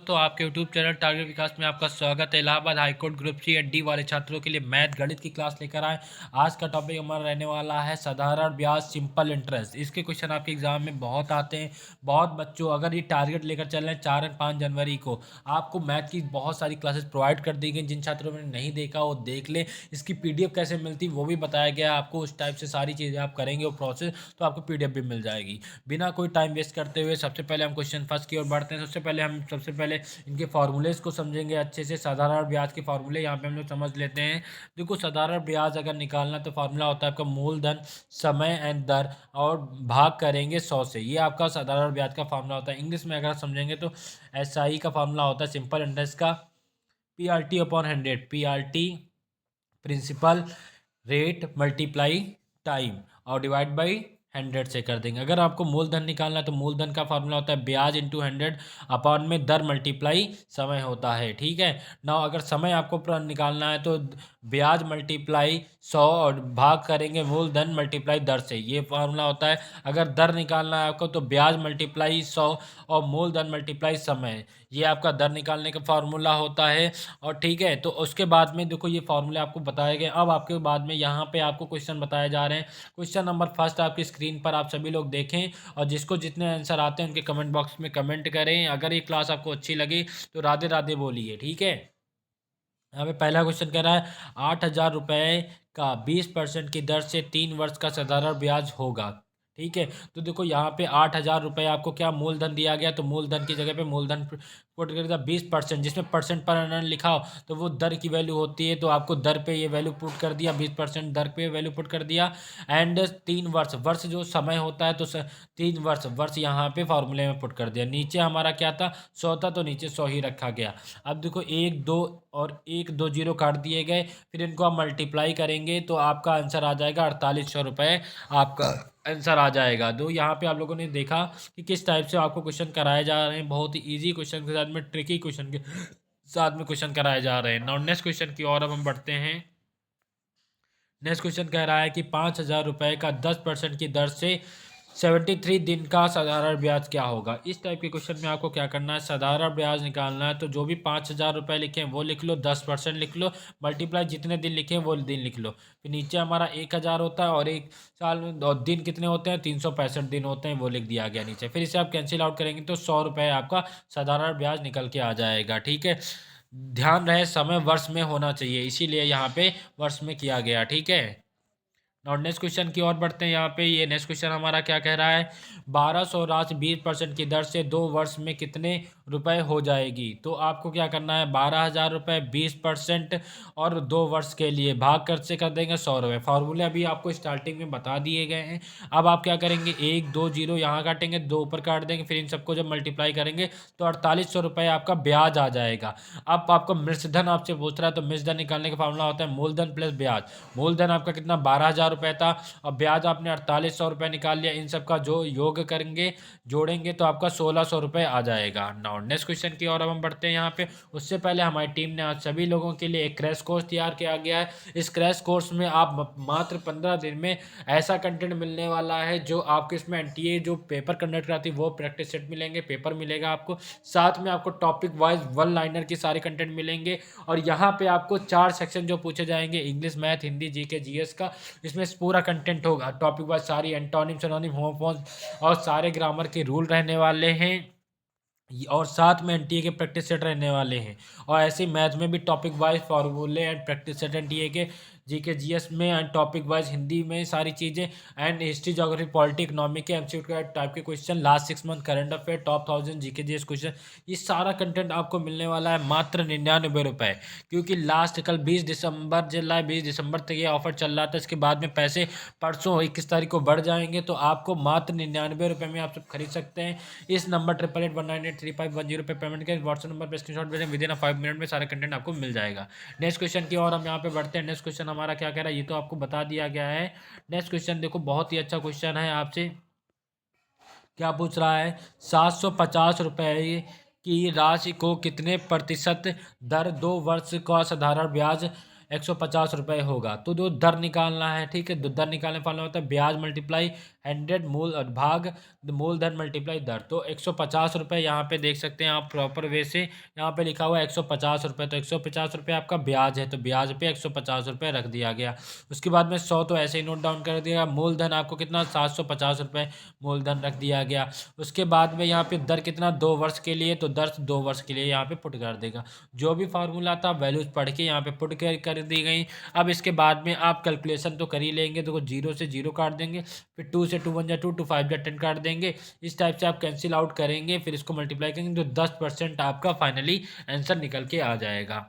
दोस्तों आपके YouTube channel target विकास में आपका स्वागत है। Allahabad high court group C and D वाले छात्रों के लिए मैथ गणित की क्लास लेकर आए। आज का टॉपिक हमारा रहने वाला है साधारण ब्याज सिंपल इंटरेस्ट। इसके क्वेश्चन आपके एग्जाम में बहुत आते हैं। बहुत बच्चों अगर ये टारगेट लेकर चल रहे हैं 4 और 5 जनवरी को आपको मैथ की बहुत सारी क्लासेस प्रोवाइड कर दी गई। जिन छात्रों ने नहीं देखा वो देख ले। इसकी पीडीएफ कैसे मिलती वो भी बताया गया है आपको। उस टाइप से सारी चीज़ें आप करेंगे वो प्रोसेस तो आपको पीडीएफ भी मिल जाएगी। बिना कोई टाइम वेस्ट करते हुए सबसे पहले हम क्वेश्चन फर्स्ट की ओर बढ़ते हैं। सबसे पहले इनके फार्मूलेज को समझेंगे अच्छे से। साधारण ब्याज के फार्मूले यहाँ पे हम लोग समझ लेते हैं। देखो साधारण ब्याज अगर निकालना तो फार्मूला होता है आपका मूलधन समय एंड दर और भाग करेंगे 100 से। ये आपका साधारण ब्याज का फार्मूला होता है। इंग्लिश में अगर समझेंगे तो एसआई का फार्मूला होता है सिंपल इंटरेस्ट का PRT upon 100। PRT principal rate multiply time और डिवाइड बाई 100 से कर देंगे। अगर आपको मूलधन निकालना है तो मूलधन का फार्मूला होता है ब्याज इंटू 100 अपॉन में दर मल्टीप्लाई समय होता है। ठीक है ना। अगर समय आपको निकालना है तो ब्याज मल्टीप्लाई 100 और भाग करेंगे मूलधन मल्टीप्लाई दर से। ये फार्मूला होता है। अगर दर निकालना है आपको तो ब्याज मल्टीप्लाई 100 और मूलधन मल्टीप्लाई समय। ये आपका दर निकालने का फार्मूला होता है। और ठीक है तो उसके बाद में देखो ये फार्मूले आपको बताए गए। अब आपके बाद में यहाँ पे आपको क्वेश्चन बताए जा रहे हैं। क्वेश्चन नंबर फर्स्ट आपकी स्क्रीन पर आप सभी लोग देखें और जिसको जितने आंसर आते हैं उनके कमेंट बॉक्स में कमेंट करें। अगर ये क्लास आपको अच्छी लगी तो राधे राधे बोलिए। ठीक है। यहाँ पे पहला क्वेश्चन कह रहा है 8,000 रुपये का 20% की दर से 3 वर्ष का साधारण ब्याज होगा। ठीक है तो देखो यहाँ पे 8,000 रुपये आपको क्या मूलधन दिया गया तो मूलधन की जगह पे मूलधन पुट कर दिया 20%। जिसमें परसेंट पर एनम लिखा हो तो वो दर की वैल्यू होती है। तो आपको दर पे ये वैल्यू पुट कर दिया 20% दर पे वैल्यू पुट कर दिया। एंड 3 वर्ष वर्ष जो समय होता है तो 3 वर्ष वर्ष यहाँ पे फॉर्मूले में पुट कर दिया। नीचे हमारा क्या था 100 था तो नीचे 100 ही रखा गया। अब देखो 1 2 और 1 2 जीरो काट दिए गए। फिर इनको आप मल्टीप्लाई करेंगे तो आपका आंसर आ जाएगा 4800 रुपये। आपका आंसर आ जाएगा। तो यहाँ पे आप लोगों ने देखा कि किस टाइप से आपको क्वेश्चन कराए जा रहे हैं। बहुत ही इजी क्वेश्चन के साथ में ट्रिकी क्वेश्चन के साथ में क्वेश्चन कराए जा रहे हैं। नाउ नेक्स्ट क्वेश्चन की ओर अब हम बढ़ते हैं। नेक्स्ट क्वेश्चन कह रहा है कि 5,000 रुपये का 10% की दर से 73 दिन का साधारण ब्याज क्या होगा। इस टाइप के क्वेश्चन में आपको क्या करना है साधारण ब्याज निकालना है। तो जो भी 5,000 रुपये लिखे हैं वो लिख लो 10% लिख लो मल्टीप्लाई जितने दिन लिखे हैं वो दिन लिख लो। फिर नीचे हमारा 1,000 होता है और एक साल में और दिन कितने होते हैं 365 दिन होते हैं वो लिख दिया गया नीचे। फिर इसे आप कैंसिल आउट करेंगे तो 100 रुपये आपका साधारण ब्याज निकल के आ जाएगा। ठीक है। ध्यान रहे समय वर्ष में होना चाहिए इसीलिए यहाँ पे वर्ष में किया गया। ठीक है। और नेक्स्ट क्वेश्चन की ओर बढ़ते हैं। यहाँ पे ये नेक्स्ट क्वेश्चन हमारा क्या कह रहा है 1200 राशि 20% की दर से 2 वर्ष में कितने रुपए हो जाएगी। तो आपको क्या करना है 12,000 रुपये 20% और 2 वर्ष के लिए भाग कर से कर देंगे 100 रुपये। फार्मूले अभी आपको स्टार्टिंग में बता दिए गए हैं। अब आप क्या करेंगे 1 2 जीरो यहाँ काटेंगे 2 ऊपर काट देंगे। फिर इन सबको जब मल्टीप्लाई करेंगे तो 4800 रुपये आपका ब्याज आ जाएगा। अब आपको मृतधन आपसे पूछ रहा है तो मृतधन निकालने का फार्मूला होता है मूलधन प्लस ब्याज। मूलधन आपका कितना 12,000 रुपये था और ब्याज आपने 4800 रुपये निकाल लिया। इन सब का जो योग करेंगे जोड़ेंगे तो आपका 1600 रुपये आ जाएगा। नाउ नेक्स्ट क्वेश्चन की ओर अब हम बढ़ते हैं। यहाँ पे उससे पहले हमारी टीम ने आज सभी लोगों के लिए एक क्रैश कोर्स तैयार किया गया है। इस क्रैश कोर्स में आप मात्र 15 दिन में ऐसा कंटेंट मिलने वाला है जो आपके इसमें एनटीए जो पेपर कंडक्ट कराती है वो प्रैक्टिस सेट मिलेंगे पेपर मिलेगा आपको। साथ में आपको टॉपिक वाइज वन लाइनर के सारे कंटेंट मिलेंगे। और यहाँ पे आपको 4 सेक्शन जो पूछे जाएंगे English math Hindi GK GS का। इसमें पूरा कंटेंट होगा टॉपिक वाइज सारी एंटोनिम सिनोनिम होमोफोन्स और सारे ग्रामर के रूल रहने वाले हैं। और साथ में एनटीए के प्रैक्टिस सेट रहने वाले हैं। और ऐसे मैथ में भी टॉपिक वाइज फार्मूले एंड प्रैक्टिस सेट एनटीए के जीके जीएस में एंड टॉपिक वाइज हिंदी में सारी चीज़ें and history geography polity economic के एमसीक्यू टाइप के question last 6 month current affair top 1000 GK GS question. ये सारा कंटेंट आपको मिलने वाला है मात्र 99 रुपये। क्योंकि लास्ट कल 20 दिसंबर जुलाई 20 दिसंबर तक ये ऑफर चल रहा था। इसके बाद में पैसे परसों 21 तारीख को बढ़ जाएंगे तो आपको मात्र 99 रुपये में आप सब खरीद सकते हैं। इस नंबर 8881983510 पे पेमेंट करें। व्हाट्सएप नंबर पर स्क्रीनशॉट भेजें विद इन 5 मिनट में सारा कंटेंट आपको मिल जाएगा। नेक्स्ट क्वेश्चन की ओर हम यहाँ पे बढ़ते हैं। नेक्स्ट क्वेश्चन हमारा क्या कह रहा है ये तो आपको बता दिया गया है। नेक्स्ट क्वेश्चन देखो बहुत ही अच्छा क्वेश्चन है। आपसे क्या पूछ रहा है 750 रुपये की राशि को कितने प्रतिशत दर 2 वर्ष का साधारण ब्याज 150 रुपये होगा। तो जो दर निकालना है ठीक है। दर निकालने वाला होता है ब्याज मल्टीप्लाई 100 मूल भाग मूलधन मल्टीप्लाई दर। तो 150 रुपये यहाँ पे देख सकते हैं आप प्रॉपर वे से, यहाँ पे लिखा हुआ है 150 रुपये, तो 150 रुपये आपका ब्याज है, तो ब्याज पे 150 रुपये रख दिया गया। उसके बाद में 100 तो ऐसे ही नोट डाउन कर दिया। मूलधन आपको कितना 750 रुपये मूलधन रख दिया गया। उसके बाद में यहाँ पे दर कितना 2 वर्ष के लिए, तो दर 2 वर्ष के लिए यहाँ पे पुट कर देगा। जो भी फार्मूला था वैल्यूज पढ़ के यहाँ पे पुट कर दी गई। अब इसके बाद में आप कैलकुलेशन तो कर ही लेंगे, तो 0 से 0 काट देंगे, फिर 2 से 2 1 जा 2, 2 5 जा 10 काट देंगे। इस टाइप से आप कैंसिल आउट करेंगे, फिर इसको मल्टीप्लाई करेंगे, तो 10% आपका फाइनली आंसर निकल के आ जाएगा।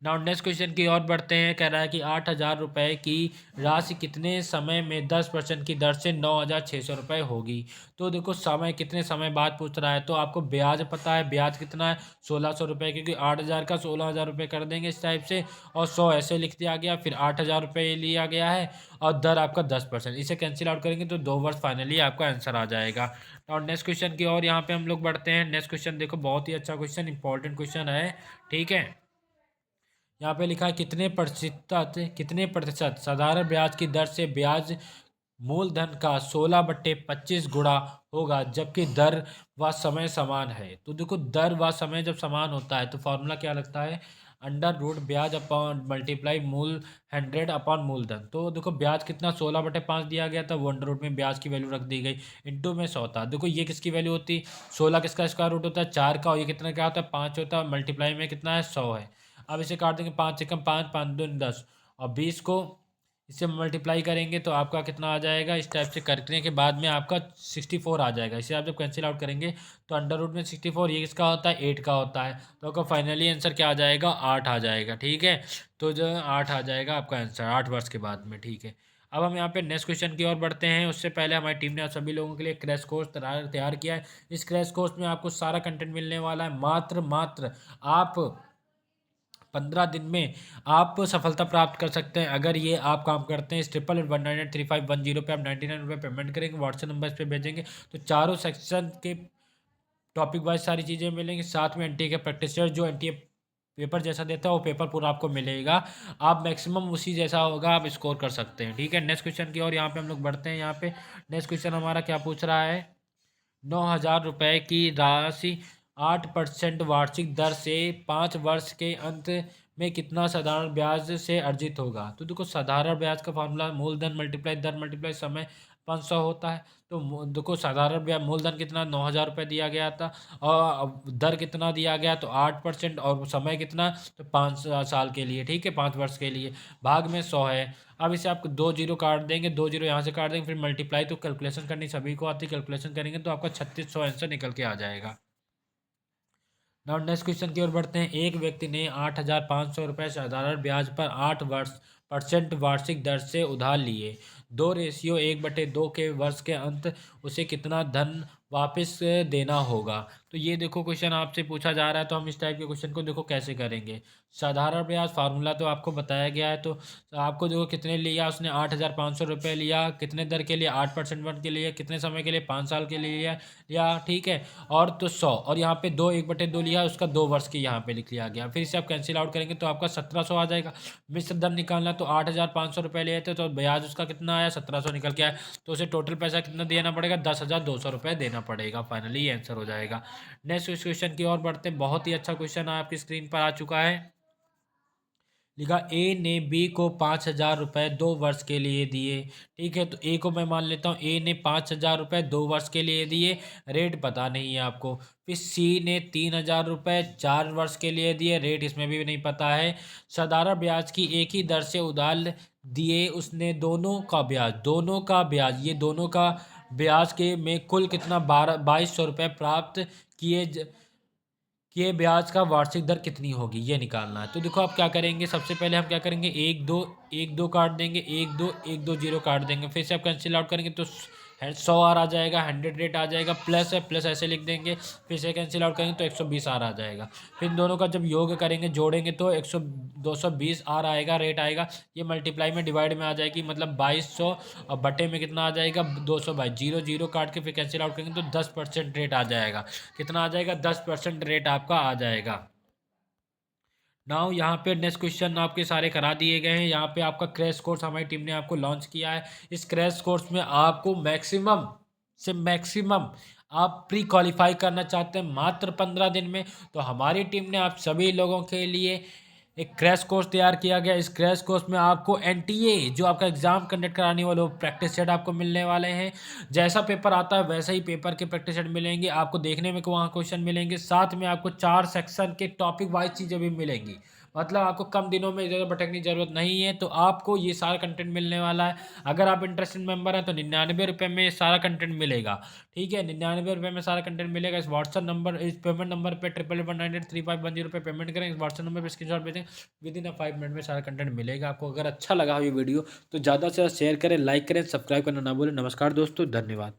नाउ नेक्स्ट क्वेश्चन की ओर बढ़ते हैं। कह रहा है कि 8,000 रुपये की राशि कितने समय में 10% की दर से 9,600 रुपये होगी। तो देखो समय कितने समय बाद पूछ रहा है, तो आपको ब्याज पता है, ब्याज कितना है 1,600 रुपये, क्योंकि 8,000 का 16,000 रुपये कर देंगे इस टाइप से, और 100 ऐसे लिख दिया गया, फिर 8,000 रुपये लिया गया है, और दर आपका 10%। इसे कैंसिल आउट करेंगे तो 2 वर्ष फाइनली आपका आंसर आ जाएगा। और नेक्स्ट क्वेश्चन की ओर यहाँ पे हम लोग बढ़ते हैं। नेक्स्ट क्वेश्चन देखो, बहुत ही अच्छा क्वेश्चन, इंपॉर्टेंट क्वेश्चन है, ठीक है। यहाँ पे लिखा है कितने प्रतिशत साधारण ब्याज की दर से ब्याज मूलधन का 16/25 गुणा होगा, जबकि दर व समय समान है। तो देखो दर व समय जब समान होता है तो फॉर्मूला क्या लगता है, अंडर रूट ब्याज अपॉन मल्टीप्लाई मूल 100 अपॉन मूलधन। तो देखो ब्याज कितना 16/5 दिया गया था, वो अंडर रूट में ब्याज की वैल्यू रख दी गई, इंटू में 100 था। देखो ये किसकी वैल्यू होती, 16 किसका स्क्वायर रूट होता है 4 का, और ये कितना क्या होता है 5 होता है, मल्टीप्लाई में कितना है 100 है। अब इसे काट देंगे, 5 एकम 5, 5 2 10, और 20 को इससे मल्टीप्लाई करेंगे तो आपका कितना आ जाएगा, इस टाइप से करने के बाद में आपका 64 आ जाएगा। इसे आप जब कैंसिल आउट करेंगे तो अंडर रूट में 64 ये किसका होता है 8 का होता है, तो आपका फाइनली आंसर क्या आ जाएगा 8 आ जाएगा, ठीक है। तो जो 8 आ जाएगा आपका आंसर 8 वर्ष के बाद में, ठीक है। अब हम यहाँ पे नेक्स्ट क्वेश्चन की ओर बढ़ते हैं। उससे पहले हमारी टीम ने आप सभी लोगों के लिए क्रैश कोर्स तैयार किया है। इस क्रैश कोर्स में आपको सारा कंटेंट मिलने वाला है, मात्र आप 15 दिन में आप सफलता प्राप्त कर सकते हैं। अगर ये आप काम करते हैं, इस 8811983510 पे आप 99 रुपये पेमेंट करेंगे, व्हाट्सएप नंबर पे भेजेंगे, तो चारों सेक्शन के टॉपिक वाइज सारी चीज़ें मिलेंगी। साथ में एनटीए के प्रैक्टिसर जो एनटीए पेपर जैसा देता है वो पेपर पूरा आपको मिलेगा। आप मैक्सिमम उसी जैसा होगा, आप स्कोर कर सकते हैं, ठीक है। नेक्स्ट क्वेश्चन की ओर यहाँ पे हम लोग बढ़ते हैं। यहाँ पे नेक्स्ट क्वेश्चन हमारा क्या पूछ रहा है, 9,000 रुपये की राशि 8% वार्षिक दर से 5 वर्ष के अंत में कितना साधारण ब्याज से अर्जित होगा। तो देखो साधारण ब्याज का फॉर्मूला मूलधन मल्टीप्लाई दर मल्टीप्लाई समय 500 होता है। तो देखो साधारण ब्याज मूलधन कितना 9,000 रुपये दिया गया था, और दर कितना दिया गया तो 8%, और समय कितना तो 5 साल के लिए, ठीक है, 5 वर्ष के लिए, भाग में 100 है। अब इसे आप 2 जीरो काट देंगे, 2 जीरो यहाँ से काट देंगे, फिर मल्टीप्लाई, तो कैलकुलेशन करनी सभी को आती, कैलकुलेशन करेंगे तो आपका 3600 आंसर निकल के आ जाएगा। नाउ नेक्स्ट क्वेश्चन की ओर बढ़ते हैं। एक व्यक्ति ने 8,500 रुपये साधारण ब्याज पर 8% वार्षिक दर से उधार लिए। 2:1/2 के वर्ष के अंत उसे कितना धन वापस देना होगा। तो ये देखो क्वेश्चन आपसे पूछा जा रहा है, तो हम इस टाइप के क्वेश्चन को देखो कैसे करेंगे। साधारण ब्याज फार्मूला तो आपको बताया गया है, तो आपको देखो कितने लिया उसने 8,500 रुपये लिया, कितने दर के लिए 8% वन के लिए, कितने समय के लिए 5 साल के लिए लिया, ठीक है। और तो 100, और यहाँ पे 2:1/2 लिया उसका 2 वर्ष की यहाँ पे लिख लिया गया। फिर इसे आप कैंसिल आउट करेंगे तो आपका 1,700 आ जाएगा। मिश्र दर निकालना, तो 8,500 रुपये लिए थे, तो ब्याज उसका कितना आया 1,700 निकल के आया, तो उसे टोटल पैसा कितना देना पड़ेगा 10,200 रुपये देना पड़ेगा। फाइनली ये आंसर हो जाएगा। नेक्स्ट क्वेश्चन की ओर बढ़ते हैं। बहुत ही अच्छा क्वेश्चन आपकी स्क्रीन पर आ चुका है। लिखा ए ने बी को 5,000 रुपये 2 वर्ष के लिए दिए, ठीक है। तो ए को मैं मान लेता हूँ, ए ने 5,000 रुपये 2 वर्ष के लिए दिए, रेट पता नहीं है आपको। फिर सी ने 3,000 रुपये 4 वर्ष के लिए दिए, रेट इसमें भी नहीं पता है। साधारण ब्याज की एक ही दर से उधार दिए उसने, दोनों का ब्याज ये दोनों का ब्याज के में कुल कितना 2,200 रुपये प्राप्त किए कि ब्याज का वार्षिक दर कितनी होगी ये निकालना है। तो देखो आप क्या करेंगे, सबसे पहले हम क्या करेंगे, एक दो काट देंगे, एक दो जीरो काट देंगे, फिर से आप कैंसिल आउट करेंगे तो 100 आ जाएगा, 100 रेट आ जाएगा, प्लस है प्लस ऐसे लिख देंगे, फिर से कैंसिल आउट करेंगे तो 120 आ जाएगा। फिर दोनों का जब योग करेंगे जोड़ेंगे तो 220 आएगा, रेट आएगा, ये मल्टीप्लाई में डिवाइड में आ जाएगी, मतलब 2,200, और बटे में कितना आ जाएगा 222, जीरो जीरो काट के फिर कैंसिल आउट करेंगे तो 10% रेट आ जाएगा। कितना आ जाएगा 10% रेट आपका आ जाएगा। नाउ यहाँ पे नेक्स्ट क्वेश्चन आपके सारे करा दिए गए हैं। यहाँ पे आपका क्रैश कोर्स हमारी टीम ने आपको लॉन्च किया है। इस क्रैश कोर्स में आपको मैक्सिमम से मैक्सिमम आप प्री क्वालिफाई करना चाहते हैं मात्र 15 दिन में, तो हमारी टीम ने आप सभी लोगों के लिए एक क्रैश कोर्स तैयार किया गया। इस क्रैश कोर्स में आपको एनटीए जो आपका एग्जाम कंडक्ट कराने वाले, वो प्रैक्टिस सेट आपको मिलने वाले हैं। जैसा पेपर आता है वैसा ही पेपर के प्रैक्टिस सेट मिलेंगे आपको, देखने में वहाँ क्वेश्चन मिलेंगे। साथ में आपको 4 सेक्शन के टॉपिक वाइज चीज़ें भी मिलेंगी। मतलब आपको कम दिनों में इधर भटकने की जरूरत नहीं है, तो आपको ये सारा कंटेंट मिलने वाला है। अगर आप इंटरेस्टेड मेंबर हैं तो 99 रुपये में ये सारा कंटेंट मिलेगा। ठीक है, 99 रुपये में सारा कंटेंट मिलेगा। इस व्हाट्सअप नंबर, इस पेमेंट नंबर पे 11998351 पे पेमेंट करें। इस व्हाट्सअप नंबर पे स्क्रीनशॉट भेजें, विद इन 5 मिनट में सारा कंटेंट मिलेगा आपको। अगर अच्छा लगा हो ये वीडियो तो ज़्यादा से ज़्यादा शेयर करें, लाइक करें, सब्सक्राइब करना ना भूलें। नमस्कार दोस्तों, धन्यवाद।